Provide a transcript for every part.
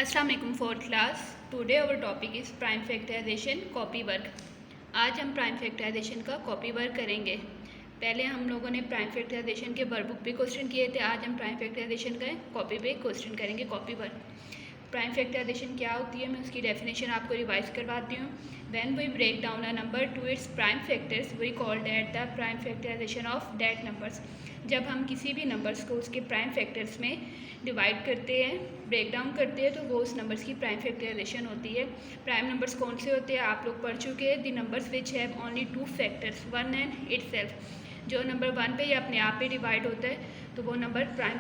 अस्सलाम वालेकुम fourth class. Today our topic is prime factorization copy work. आज हम प्राइम फैक्टराइजेशन का कॉपी वर्क करेंगे। पहले हम लोगों ने प्राइम फैक्टराइजेशन के वर्कबुक पे क्वेश्चन किए थे। आज हम प्राइम फैक्टराइजेशन का कॉपी पे क्वेश्चन करेंगे, कॉपी वर्क। प्राइम फैक्टराइजेशन क्या होती है, मैं उसकी डेफिनेशन आपको रिवाइज करवाती हूँ। When we break down a number to its prime factors we call that the prime factorization of that numbers. जब हम किसी भी नंबर्स को उसके प्राइम फैक्टर्स में डिवाइड करते हैं, ब्रेक डाउन करते हैं, तो वो उस नंबर्स की प्राइम फैक्टराइजेशन होती है। प्राइम नंबर्स कौन से होते हैं आप लोग पढ़ चुके हैं। The numbers which have only two factors, one and itself. जो नंबर वन पे या अपने आप पे डिवाइड होता है तो वो नंबर प्राइम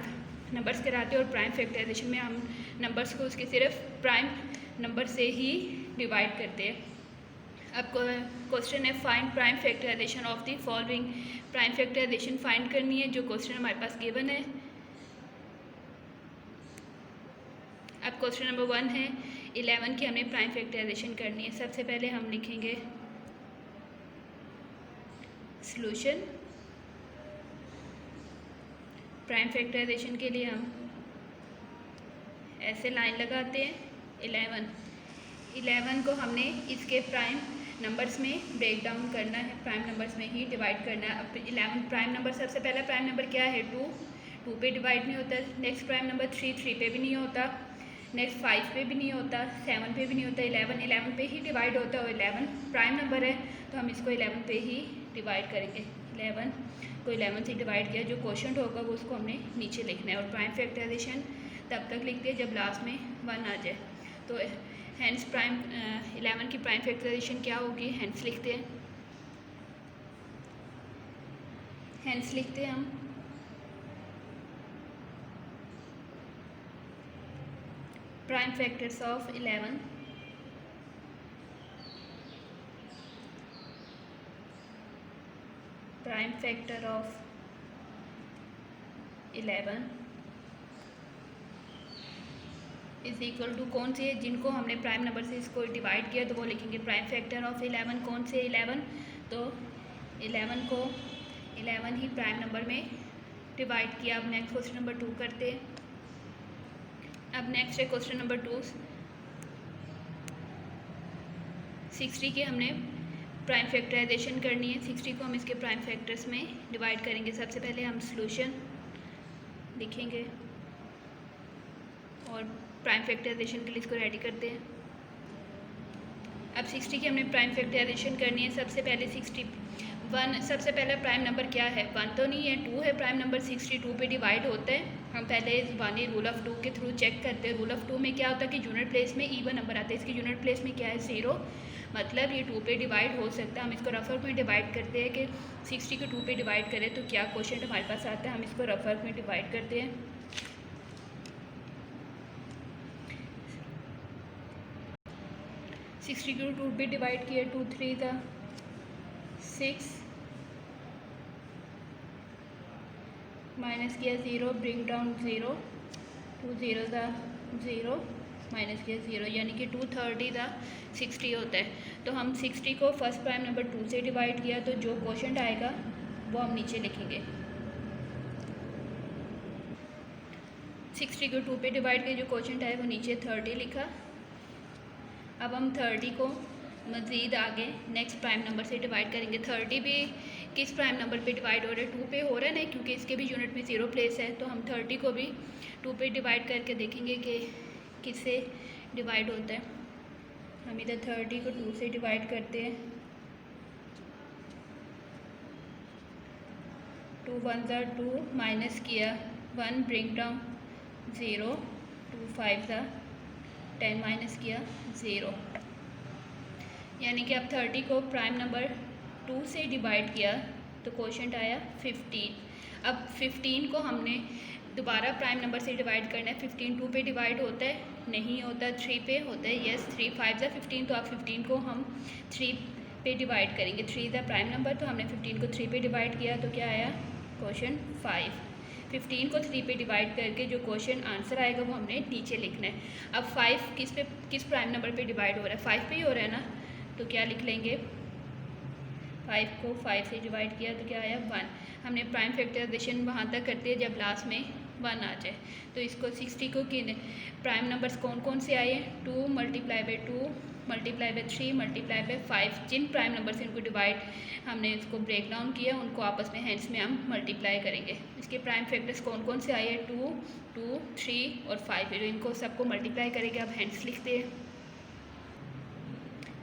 नंबर्स कराते हैं। और प्राइम फैक्टराइजेशन में हम नंबर्स को उसके सिर्फ प्राइम नंबर से ही डिवाइड करते हैं। अब क्वेश्चन है find prime factorization of the following. Prime factorization find करनी है, जो क्वेश्चन हमारे पास गिवन है। अब क्वेश्चन नंबर 1 है 11 की हमें प्राइम फैक्टराइजेशन करनी है। सबसे पहले हम लिखेंगे सॉल्यूशन। प्राइम फैक्टराइजेशन के लिए हम ऐसे लाइन लगाते हैं। 11 को हमने इसके प्राइम नंबर्स में ब्रेक डाउन करना है, प्राइम नंबर्स में ही डिवाइड करना है। अब 11 प्राइम नंबर, सबसे पहला प्राइम नंबर क्या है 2 पे डिवाइड नहीं होता। नेक्स्ट प्राइम नंबर 3 पे भी नहीं होता। नेक्स्ट 5 पे भी नहीं होता, 7 पे भी नहीं होता। 11 पे ही डिवाइड होता है और 11 प्राइम नंबर है तो हम इसको 11 पे ही डिवाइड करेंगे। 11 को 11 से डिवाइड किया, जो क्वोशंट होगा वो उसको हमने नीचे लिखना है। और प्राइम फैक्टराइजेशन तब तक लिखते हैं जब लास्ट में 1 आ जाए। तो हैंस प्राइम 11 की प्राइम फैक्टराइजेशन क्या होगी, हैंस लिखते हैं। हैंस लिखते हैं हम prime factors of 11। Prime factor of 11 is equal to कौन से, जिनको हमने प्राइम नंबर से इसको डिवाइड किया तो वो लिखेंगे प्राइम फैक्टर ऑफ 11। कौन से 11, तो 11 को 11 ही प्राइम नंबर में डिवाइड किया। अब नेक्स्ट क्वेश्चन नंबर 2 करते हैं। अब नेक्स्ट है क्वेश्चन नंबर 2। 60 की हमने प्राइम फैक्टराइजेशन करनी है। 60 को हम इसके प्राइम फैक्टर्स में डिवाइड करेंगे। सबसे पहले हम सॉल्यूशन लिखेंगे और प्राइम फैक्टराइजेशन के लिए इसको रेडी करते हैं। अब 60 की हमने प्राइम फैक्टराइजेशन करनी है। सबसे पहले 61, सबसे पहला प्राइम नंबर क्या है, 1 तो नहीं है, 2 है प्राइम नंबर। 62 पे डिवाइड होता है। हम पहले वानी रूल ऑफ 2 के थ्रू चेक करते हैं। रूल ऑफ 2 में क्या होता है कि यूनिट प्लेस में ईवन नंबर आता है। इसकी यूनिट प्लेस में क्या है 0, मतलब ये 2 पे डिवाइड हो सकता है। हम इसको रफ वर्क में डिवाइड करते हैं कि 60 को 2 पे डिवाइड करें तो क्या क्वेश्चन हमारे पास आता है। हम इसको रफ वर्क में डिवाइड करते हैं। सिक्सटी को 2 पे डिवाइड किया, 2 3 था 6, माइनस किया 0, ब्रिंग डाउन 0, 2 0 था 0, माइनस किया 0, यानी कि 230 था 60 होता है। तो हम 60 को फर्स्ट प्राइम नंबर 2 से डिवाइड किया तो जो क्वोशंट आएगा वो हम नीचे लिखेंगे। 60 को 2 पे डिवाइड किया, जो क्वोशंट आए वो नीचे 30 लिखा। अब हम 30 को मज़ीद आगे नेक्स्ट प्राइम नंबर से डिवाइड करेंगे। 30 भी किस प्राइम नंबर पे डिवाइड हो रहा है, 2 पे हो रहा है ना, क्योंकि इसके भी यूनिट में 0 प्लेस है। तो हम 30 को भी 2 पे डिवाइड करके देखेंगे कि किससे डिवाइड होता है। हम इधर 30 को 2 से डिवाइड करते हैं। 2 1 ज़ा 2, माइनस किया 1, ब्रिंग डाउन 0, 2 5 ज़ा 10, माइनस किया 0, यानी कि अब 30 को प्राइम नंबर 2 से डिवाइड किया तो क्वोशंट आया 15। अब 15 को हमने दोबारा प्राइम नंबर से डिवाइड करना है। 15 2 पे डिवाइड होता है, नहीं होता, 3 पे होता है। यस, 3 5 ज़ा 15, तो अब 15 को हम 3 पे डिवाइड करेंगे। 3 ज़ा प्राइम नंबर, तो हमने 15 को 3 पे डिवाइड किया तो क्या आया क्वोशंट 5। 15 को 3 पे डिवाइड करके जो क्वेश्चन आंसर आएगा वो हमने नीचे लिखना है। अब 5 किस प्राइम नंबर पे डिवाइड हो रहा है, 5 पे ही हो रहा है ना, तो क्या लिख लेंगे, 5 को 5 से डिवाइड किया तो क्या आया 1। हमने प्राइम फैक्टराइजेशन वहाँ तक करते हैं जब लास्ट में 1 आ जाए। तो इसको 60 को प्राइम नंबर्स कौन कौन से आए हैं, 2 multiply by 2 multiply by 3 multiply by 5। जिन प्राइम नंबर से इनको डिवाइड हमने इसको ब्रेक डाउन किया उनको आपस में हैंड्स में हम मल्टीप्लाई करेंगे। इसके प्राइम फैक्टर्स कौन कौन से आए हैं, 2, 2, 3 और 5। इनको सबको मल्टीप्लाई करेंगे। अब हैंड्स लिखते हैं,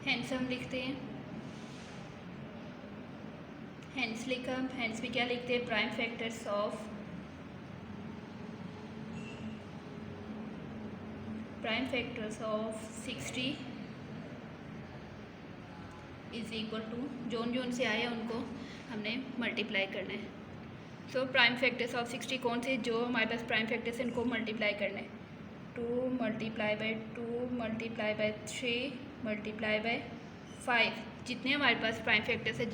हैंड्स हम लिखते हैं, हैंड्स लिखा। हैंड्स में क्या लिखते हैं, prime factors of prime factors of 60 is equal to जोन जोन से आया उनको हमने मल्टीप्लाई करना है। सो प्राइम फैक्टर्स ऑफ 60 कौन से, जो हमारे पास प्राइम फैक्टर्स हैं उनको मल्टीप्लाई करना है। 2 multiply by 2 multiply by 3 multiply by 5। जितने हमारे पास प्राइम फैक्टर्स हैं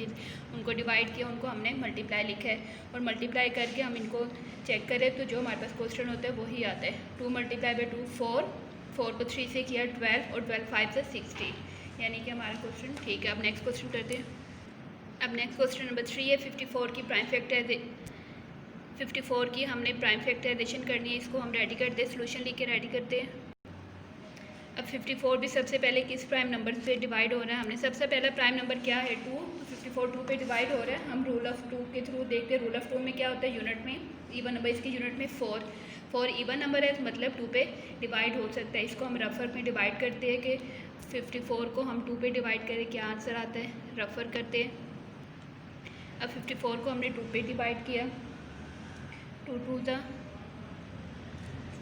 उनको डिवाइड किया उनको हमने मल्टीप्लाई लिखा है। और मल्टीप्लाई करके हम इनको चेक करें तो जो हमारे पास क्वेश्चन होता है वही आता है। 2 मल्टीप्लाई बाई 2 4, 4 को 3 से किया 12 और 12 5 से 60, यानी कि हमारा क्वेश्चन ठीक है। अब नेक्स्ट क्वेश्चन करते हैं। अब नेक्स्ट क्वेश्चन नंबर 3 है 54 की प्राइम फैक्टर 54 की हमने प्राइम फैक्टराइजेशन करनी है। इसको हम रेडी करते हैं, सोल्यूशन लिख के रेडी करते हैं। अब 54 भी सबसे पहले किस प्राइम नंबर से डिवाइड हो रहा है, हमने सबसे पहला प्राइम नंबर क्या है 2, तो 54 2 पे डिवाइड हो रहा है। हम रूल ऑफ 2 के थ्रू देखते हैं। रूल ऑफ 2 में क्या होता है, यूनिट में इवन नंबर, इसकी यूनिट में 4 इवन नंबर है तो मतलब 2 पे डिवाइड हो सकता है। इसको हम रफर में डिवाइड करते हैं कि 54 को हम 2 पे डिवाइड करें, क्या आंसर आता है, रफर करते हैं। अब 54 को हमने 2 पे डिवाइड किया, 2 2 ज़ा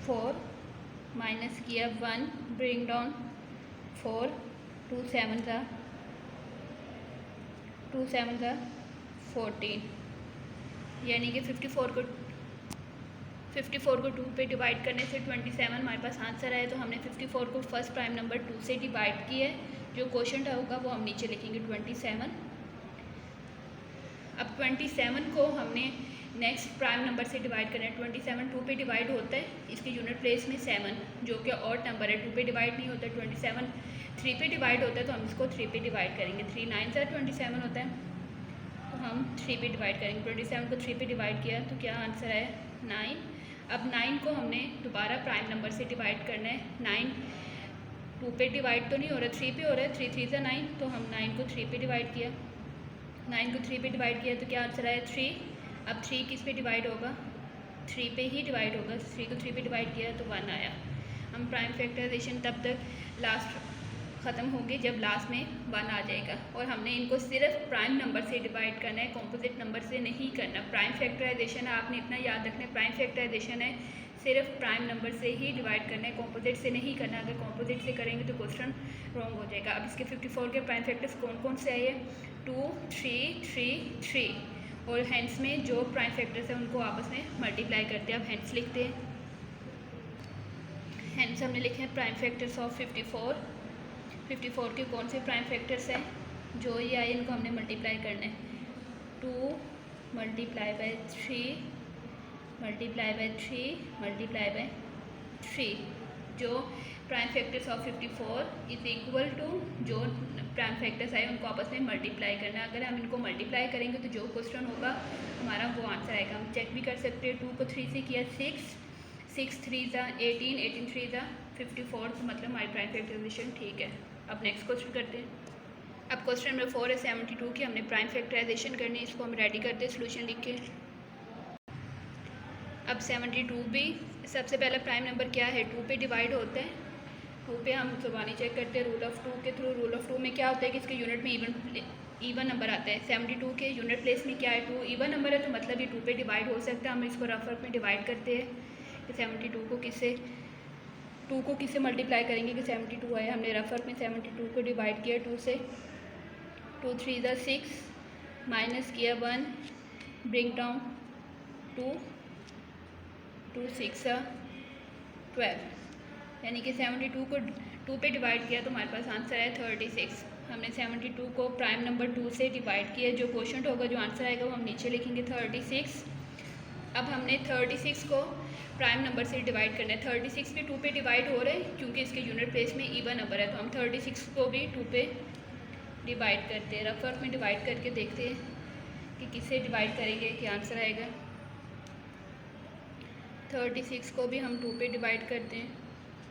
4 माइनस किया 1 ब्रिंग डाउन 4, 2 7 ज़ा 14, यानी कि 54 को 2 पे डिवाइड करने से 27 हमारे पास आंसर आया। तो हमने 54 को फर्स्ट प्राइम नंबर 2 से डिवाइड किया है। जो क्वेश्चन होगा वो हम नीचे लिखेंगे 27। अब 27 को हमने नेक्स्ट प्राइम नंबर से डिवाइड करना है। 27 2 पे डिवाइड होता है, इसके यूनिट प्लेस में 7 जो कि ऑड नंबर है, 2 पे डिवाइड नहीं होता। 27 3 पे डिवाइड होता है तो हम इसको 3 पे डिवाइड करेंगे। 3 9 से 27 होता है तो हम 3 पे डिवाइड करेंगे। 27 को 3 पे डिवाइड किया तो क्या आंसर है 9। अब 9 को हमने दोबारा प्राइम नंबर से डिवाइड करना है। 9 2 पे डिवाइड तो नहीं हो रहा, 3 पे हो रहा है। 3 3 ज़ा 9, तो हम 9 को 3 पे डिवाइड किया। 9 को 3 पे डिवाइड किया तो क्या आंसर आया 3। अब 3 किस पे डिवाइड होगा, 3 पे ही डिवाइड होगा। 3 को 3 पे डिवाइड किया तो 1 आया। हम प्राइम फैक्टराइजेशन तब तक लास्ट ख़त्म होगी जब लास्ट में 1 आ जाएगा। और हमने इनको सिर्फ प्राइम नंबर से डिवाइड करना है, कॉम्पोजिट नंबर से नहीं करना। प्राइम फैक्टराइजेशन आपने इतना याद रखना है, प्राइम फैक्टराइजेशन है सिर्फ प्राइम नंबर से ही डिवाइड करना है, कॉम्पोजिट से नहीं करना। अगर कॉम्पोजिट से करेंगे तो क्वेश्चन रॉन्ग हो जाएगा। अब इसके 54 के प्राइम फैक्टर्स कौन कौन से आए हैं, 2 3 3 3। और हैंड्स में जो प्राइम फैक्टर्स हैं उनको आपस में मल्टीप्लाई करते हैं। अब हैंड्स लिखते हैं। हैंड्स हमने लिखे हैं प्राइम फैक्टर्स ऑफ 54। 54 के कौन से प्राइम फैक्टर्स हैं, जो ये आए इनको हमने मल्टीप्लाई करना है। 2 multiply by 3 multiply by 3 multiply by 3। जो prime factors of 54 is equal to जो प्राइम फैक्टर्स आए उनको आपस में मल्टीप्लाई करना है। अगर हम इनको मल्टीप्लाई करेंगे तो जो क्वेश्चन होगा हमारा वो आंसर आएगा। हम चेक भी कर सकते हैं। 2 को 3 से किया 6, 6 3 ज़ा 18, 18 3 ज़ा 54, तो मतलब हमारी प्राइम फैक्टराइजेशन ठीक है। अब नेक्स्ट क्वेश्चन करते हैं। अब क्वेश्चन नंबर 4 है 72 की, हमने प्राइम फैक्टराइजेशन करनी है। इसको हम रेडी करते हैं सोल्यूशन लिख के। अब 72 भी सबसे पहला प्राइम नंबर क्या है, 2 पे डिवाइड होता है। 2 पे हम जुबानी चेक करते हैं रूल ऑफ 2 के थ्रू। रूल ऑफ 2 में क्या होता है कि इसके यूनिट में इवन नंबर आता है। 72 के यूनिट प्लेस में क्या है 2, इवन नंबर है तो मतलब ये 2 पे डिवाइड हो सकता है। हम इसको रफर में डिवाइड करते हैं कि 72 को किससे मल्टीप्लाई करेंगे कि 72 आए। हमने रफर में 72 को डिवाइड किया 2 से। 2 3 ज़ा 6 माइनस किया 1 ब्रिंग डाउन 2, 2 6 ज़ा 12, यानी कि 72 को 2 पे डिवाइड किया तो हमारे पास आंसर है 36। हमने 72 को प्राइम नंबर 2 से डिवाइड किया। जो क्वोशंट होगा, जो आंसर आएगा वो हम नीचे लिखेंगे 36। अब हमने 36 को प्राइम नंबर से डिवाइड करना है। 36 भी 2 पे डिवाइड हो रहे हैं क्योंकि इसके यूनिट प्लेस में इवन नंबर है, तो हम 36 को भी 2 पे डिवाइड करते हैं। रफर में डिवाइड करके देखते हैं कि किससे डिवाइड करेंगे कि आंसर आएगा 36 को भी हम 2 पे डिवाइड करते हैं।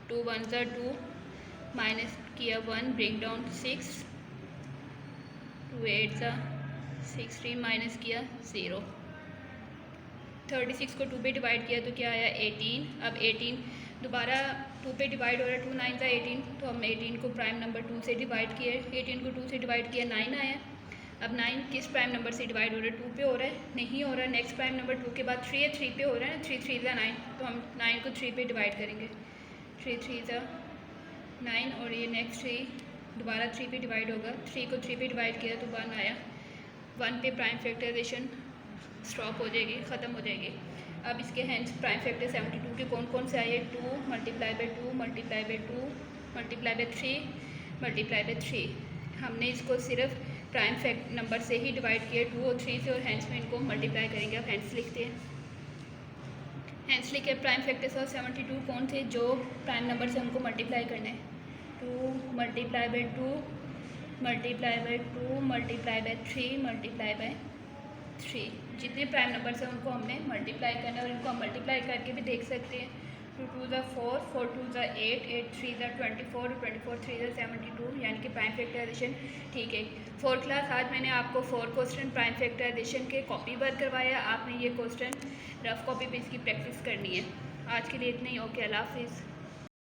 2 1 ज़ा 2, माइनस किया 1, ब्रेक डाउन 6, 2 8 ज़ा 16, माइनस किया 0। 36 को 2 पे डिवाइड किया तो क्या आया 18। अब 18 दोबारा 2 पे डिवाइड हो रहा है, 2 9 ज़ा 18, तो हम 18 को प्राइम नंबर 2 से डिवाइड किए, 18 को 2 से डिवाइड किया 9 आया। अब 9 किस प्राइम नंबर से डिवाइड हो रहा है, 2 पे हो रहा है, नहीं हो रहा है। नेक्स्ट प्राइम नंबर 2 के बाद 3 है, 3 पे हो रहा है ना, 3 3 ज़ा 9, तो हम 9 को 3 पे डिवाइड करेंगे, 3 3 ज़ा 9, और ये नेक्स्ट 3 दोबारा 3 पे डिवाइड होगा, 3 को 3 पे डिवाइड किया तो 1 आया। 1 पे प्राइम फैक्टराइजेशन स्टॉप हो जाएगी, ख़त्म हो जाएगी। अब इसके हैंड्स प्राइम फैक्टर 72 के कौन कौन से आए, 2 multiply by 2 multiply by 2 multiply by 3 multiply by 3। हमने इसको सिर्फ प्राइम फैक्ट नंबर से ही डिवाइड किया, 2 और 3 से, और हैंड्स में इनको मल्टीप्लाई करेंगे। अब हैंड्स लिखते हैं, हैंड्स लिखे प्राइम फैक्टर्स ऑफ 72 कौन थे, जो प्राइम नंबर से हमको मल्टीप्लाई करना है। 2 multiply by 2 multiply by 2 multiply by 3 multiply by 3। जितने प्राइम नंबर से उनको हमने मल्टीप्लाई करना है, और इनको हम मल्टीप्लाई करके भी देख सकते हैं। 2 2 ज़ा 4, 4 2 ज़ा 8, 8 3 ज़ा 24, 24 3 ज़ा 72, यानी कि प्राइम फैक्टराइजेशन ठीक है। 4th क्लास आज मैंने आपको 4 क्वेश्चन प्राइम फैक्टराइजेशन के कॉपी वर्क करवाया। आपने ये क्वेश्चन रफ कॉपी पे इसकी प्रैक्टिस करनी है। आज के लिए इतना ही, ओके, अल्लाह हाफिज़।